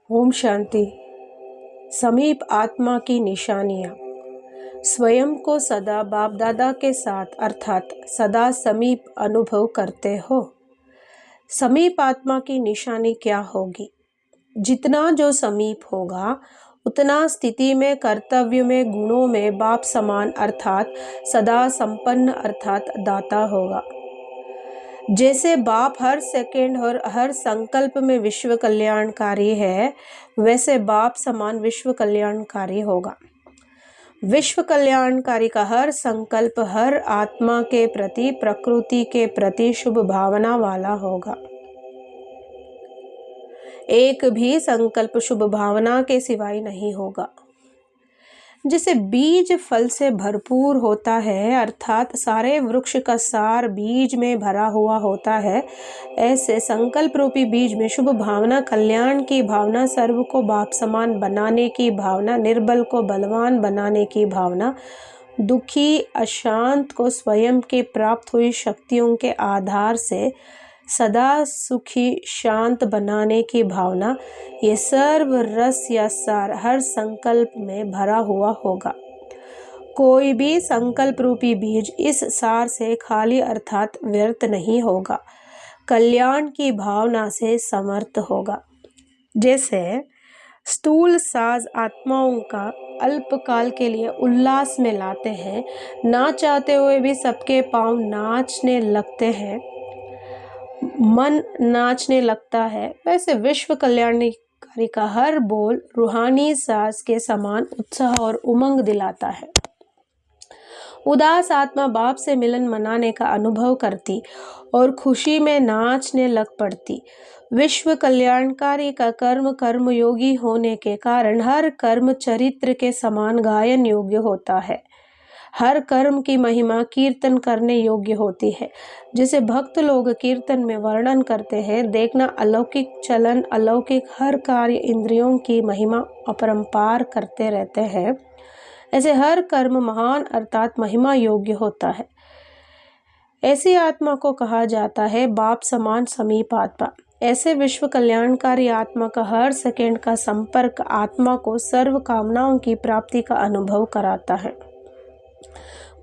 ओम शांति। समीप आत्मा की निशानियाँ। स्वयं को सदा बाप दादा के साथ अर्थात सदा समीप अनुभव करते हो। समीप आत्मा की निशानी क्या होगी? जितना जो समीप होगा उतना स्थिति में, कर्तव्य में, गुणों में बाप समान अर्थात सदा संपन्न अर्थात दाता होगा। जैसे बाप हर सेकंड और हर संकल्प में विश्व कल्याणकारी है, वैसे बाप समान विश्व कल्याणकारी होगा। विश्व कल्याणकारी का हर संकल्प हर आत्मा के प्रति, प्रकृति के प्रति शुभ भावना वाला होगा। एक भी संकल्प शुभ भावना के सिवाय नहीं होगा। जैसे बीज फल से भरपूर होता है अर्थात सारे वृक्ष का सार बीज में भरा हुआ होता है, ऐसे संकल्प रूपी बीज में शुभ भावना, कल्याण की भावना, सर्व को बाप समान बनाने की भावना, निर्बल को बलवान बनाने की भावना, दुखी अशांत को स्वयं के प्राप्त हुई शक्तियों के आधार से सदा सुखी शांत बनाने की भावना, ये सर्व रस या सार हर संकल्प में भरा हुआ होगा। कोई भी संकल्प रूपी बीज इस सार से खाली अर्थात व्यर्थ नहीं होगा, कल्याण की भावना से समर्थ होगा। जैसे स्थूल साज आत्माओं का अल्पकाल के लिए उल्लास में लाते हैं, ना चाहते हुए भी सबके पांव नाचने लगते हैं, मन नाचने लगता है, वैसे विश्व कल्याणकारी का हर बोल रूहानी साज के समान उत्साह और उमंग दिलाता है। उदास आत्मा बाप से मिलन मनाने का अनुभव करती और खुशी में नाचने लग पड़ती। विश्व कल्याणकारी का कर्म कर्मयोगी होने के कारण हर कर्म चरित्र के समान गायन योग्य होता है। हर कर्म की महिमा कीर्तन करने योग्य होती है। जिसे भक्त लोग कीर्तन में वर्णन करते हैं, देखना अलौकिक चलन, अलौकिक हर कार्य इंद्रियों की महिमा अपरंपार करते रहते हैं, ऐसे हर कर्म महान अर्थात महिमा योग्य होता है। ऐसी आत्मा को कहा जाता है बाप समान समीप आत्मा। ऐसे विश्व कल्याणकारी आत्मा का हर सेकंड का संपर्क आत्मा को सर्व कामनाओं की प्राप्ति का अनुभव कराता है।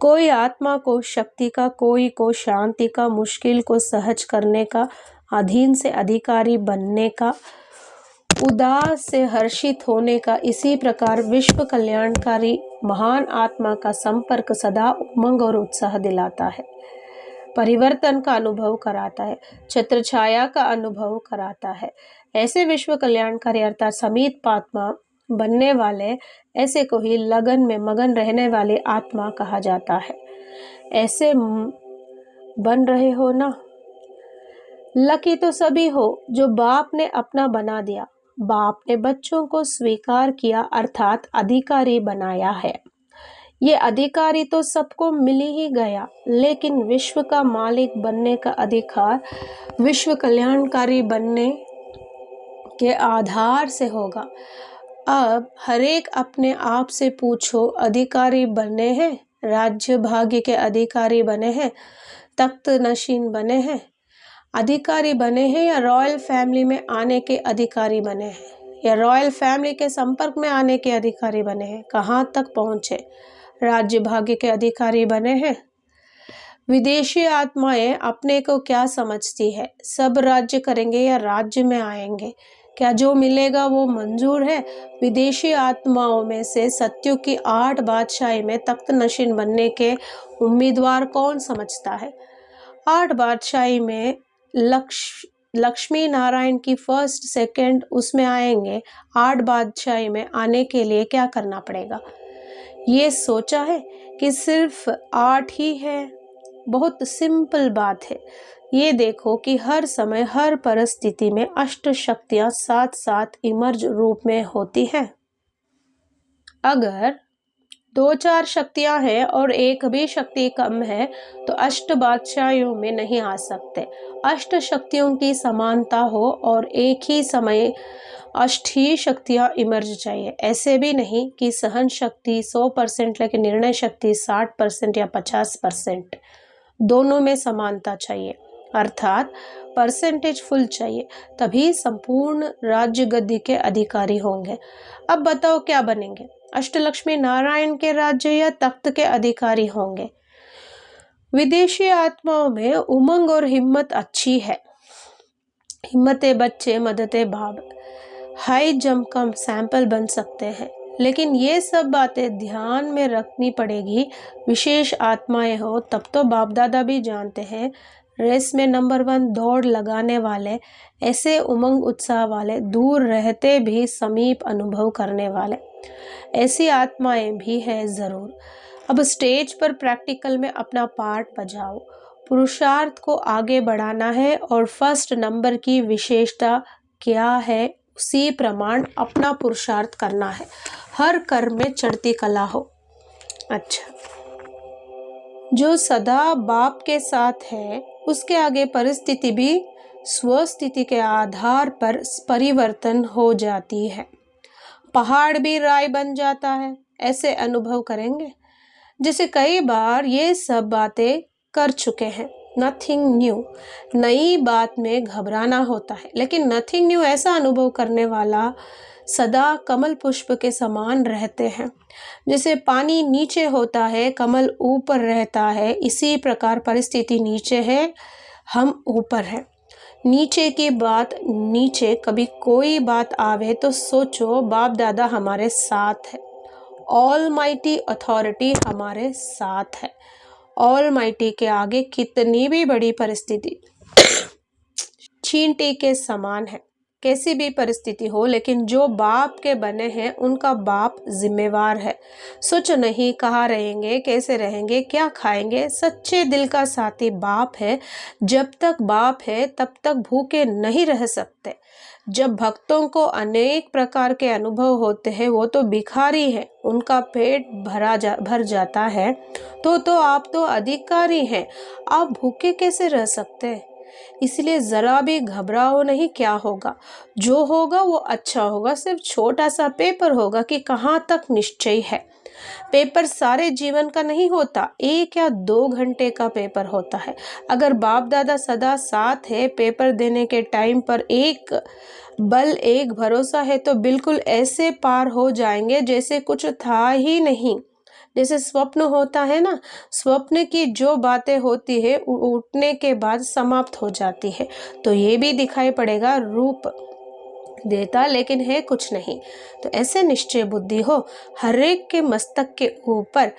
कोई आत्मा को शक्ति का, कोई को शांति का, मुश्किल को सहज करने का, अधीन से अधिकारी बनने का, उदास से हर्षित होने का। इसी प्रकार विश्व कल्याणकारी महान आत्मा का संपर्क सदा उमंग और उत्साह दिलाता है, परिवर्तन का अनुभव कराता है, छत्र छाया का अनुभव कराता है। ऐसे विश्व कल्याणकारी अर्थात समीप आत्मा बनने वाले, ऐसे को ही लगन में मगन रहने वाली आत्मा कहा जाता है। ऐसे बन रहे हो ना? लकी तो सभी हो जो बाप ने अपना बना दिया। बाप ने बच्चों को स्वीकार किया अर्थात अधिकारी बनाया है। ये अधिकारी तो सबको मिल ही गया, लेकिन विश्व का मालिक बनने का अधिकार विश्व कल्याणकारी बनने के आधार से होगा। अब हरेक अपने आप से पूछो, अधिकारी बने हैं, राज्य भाग्य के अधिकारी बने हैं, तख्त नशीन बने हैं, अधिकारी बने हैं, या रॉयल फैमिली में आने के अधिकारी बने हैं, या रॉयल फैमिली के संपर्क में आने के अधिकारी बने हैं? कहाँ तक पहुँचे? राज्य भाग्य के अधिकारी बने हैं। विदेशी आत्माएं अपने को क्या समझती है? सब राज्य करेंगे या राज्य में आएंगे? क्या जो मिलेगा वो मंजूर है? विदेशी आत्माओं में से सत्युग की 8 बादशाही में तख्त नशीन बनने के उम्मीदवार कौन समझता है? 8 बादशाही में लक्ष्मी नारायण की फर्स्ट सेकंड उसमें आएंगे। 8 बादशाही में आने के लिए क्या करना पड़ेगा? ये सोचा है कि सिर्फ 8 ही है? बहुत सिंपल बात है। ये देखो कि हर समय हर परिस्थिति में अष्ट शक्तियां साथ साथ इमर्ज रूप में होती हैं। अगर 2-4 शक्तियां हैं और एक भी शक्ति कम है तो अष्ट बादशाहियों में नहीं आ सकते। अष्ट शक्तियों की समानता हो और एक ही समय अष्ट ही शक्तियां इमर्ज चाहिए। ऐसे भी नहीं कि सहन शक्ति 100% लेकिन निर्णय शक्ति 60% या 50%। दोनों में समानता चाहिए। अर्थात परसेंटेज फुल चाहिए, तभी संपूर्ण राज्य गद्दी के अधिकारी होंगे। अब बताओ क्या बनेंगे, अष्टलक्ष्मी नारायण के राज्य या तख्त के अधिकारी होंगे? विदेशी आत्माओं में उमंग और हिम्मत अच्छी है। हिम्मते बच्चे मददे बाप, हाई जंप का सैंपल बन सकते हैं। लेकिन ये सब बातें ध्यान में रखनी पड़ेगी। विशेष आत्माएं हो तब तो बाप दादा भी जानते हैं, रेस में नंबर 1 दौड़ लगाने वाले, ऐसे उमंग उत्साह वाले, दूर रहते भी समीप अनुभव करने वाले, ऐसी आत्माएं भी हैं ज़रूर। अब स्टेज पर प्रैक्टिकल में अपना पार्ट बजाओ। पुरुषार्थ को आगे बढ़ाना है और फर्स्ट नंबर की विशेषता क्या है उसी प्रमाण अपना पुरुषार्थ करना है। हर कर्म में चढ़ती कला हो। अच्छा, जो सदा बाप के साथ है उसके आगे परिस्थिति भी स्वस्थिति के आधार पर परिवर्तन हो जाती है। पहाड़ भी राय बन जाता है, ऐसे अनुभव करेंगे जैसे कई बार ये सब बातें कर चुके हैं। नथिंग न्यू, नई बात में घबराना होता है, लेकिन नथिंग न्यू ऐसा अनुभव करने वाला सदा कमल पुष्प के समान रहते हैं। जैसे पानी नीचे होता है, कमल ऊपर रहता है, इसी प्रकार परिस्थिति नीचे है, हम ऊपर हैं। नीचे की बात नीचे, कभी कोई बात आवे तो सोचो बाप दादा हमारे साथ है, ऑलमाइटी अथॉरिटी हमारे साथ है। ऑलमाइटी के आगे कितनी भी बड़ी परिस्थिति चींटी के समान है। कैसी भी परिस्थिति हो, लेकिन जो बाप के बने हैं उनका बाप जिम्मेवार है। सोचो नहीं, कहाँ रहेंगे, कैसे रहेंगे, क्या खाएंगे। सच्चे दिल का साथी बाप है। जब तक बाप है तब तक भूखे नहीं रह सकते। जब भक्तों को अनेक प्रकार के अनुभव होते हैं, वो तो भिखारी हैं, उनका पेट भर जाता है, तो आप तो अधिकारी हैं, आप भूखे कैसे रह सकते हैं? इसलिए जरा भी घबराओ नहीं, क्या होगा, जो होगा वो अच्छा होगा। सिर्फ छोटा सा पेपर होगा कि कहाँ तक निश्चय है। पेपर सारे जीवन का नहीं होता, 1 या 2 घंटे का पेपर होता है। अगर बाप दादा सदा साथ है, पेपर देने के टाइम पर एक बल एक भरोसा है, तो बिल्कुल ऐसे पार हो जाएंगे जैसे कुछ था ही नहीं। जैसे स्वप्न होता है ना, स्वप्न की जो बातें होती है उठने के बाद समाप्त हो जाती है। तो ये भी दिखाई पड़ेगा, रूप देता लेकिन है कुछ नहीं। तो ऐसे निश्चय बुद्धि हो, हर एक के मस्तक के ऊपर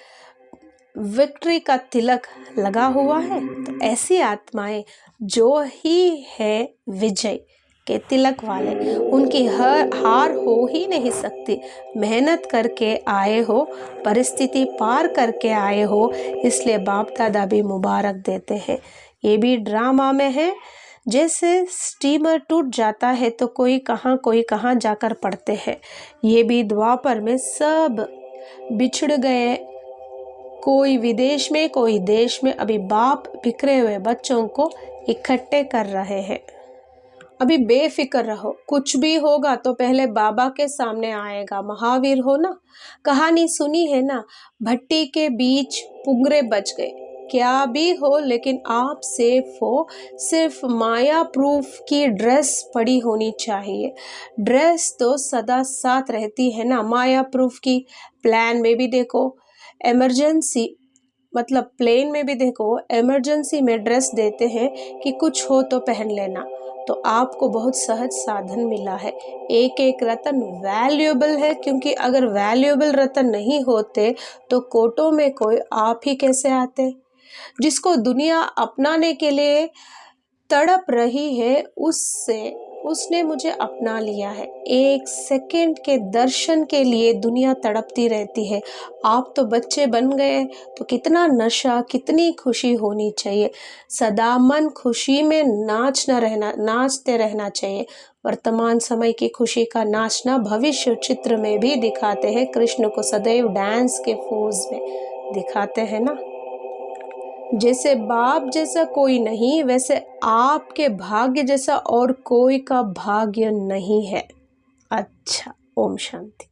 विक्ट्री का तिलक लगा हुआ है। तो ऐसी आत्माएं जो ही है विजय के तिलक वाले, उनकी हार हो ही नहीं सकती। मेहनत करके आए हो, परिस्थिति पार करके आए हो, इसलिए बाप दादा भी मुबारक देते हैं। ये भी ड्रामा में है। जैसे स्टीमर टूट जाता है तो कोई कहाँ जाकर पड़ते हैं। ये भी द्वापर में सब बिछड़ गए, कोई विदेश में कोई देश में। अभी बाप बिखरे हुए बच्चों को इकट्ठे कर रहे हैं। अभी बेफिक्र रहो, कुछ भी होगा तो पहले बाबा के सामने आएगा। महावीर हो ना, कहानी सुनी है ना, भट्टी के बीच पुंगरे बच गए। क्या भी हो लेकिन आप सेफ हो। सिर्फ माया प्रूफ की ड्रेस पड़ी होनी चाहिए। ड्रेस तो सदा साथ रहती है ना, माया प्रूफ की। प्लान में भी देखो, इमरजेंसी मतलब प्लेन में भी देखो, इमरजेंसी में ड्रेस देते हैं कि कुछ हो तो पहन लेना। तो आपको बहुत सहज साधन मिला है। एक एक रतन वैल्यूएबल है, क्योंकि अगर वैल्यूएबल रतन नहीं होते तो कोटों में कोई आप ही कैसे आते। जिसको दुनिया अपनाने के लिए तड़प रही है, उसने मुझे अपना लिया है। 1 सेकंड के दर्शन के लिए दुनिया तड़पती रहती है। आप तो बच्चे बन गए, तो कितना नशा, कितनी खुशी होनी चाहिए। सदा मन खुशी में नाचते रहना चाहिए। वर्तमान समय की खुशी का नाचना भविष्य चित्र में भी दिखाते हैं। कृष्ण को सदैव डांस के पोज में दिखाते हैं ना। जैसे बाप जैसा कोई नहीं, वैसे आपके भाग्य जैसा और कोई का भाग्य नहीं है। अच्छा, ओम शांति।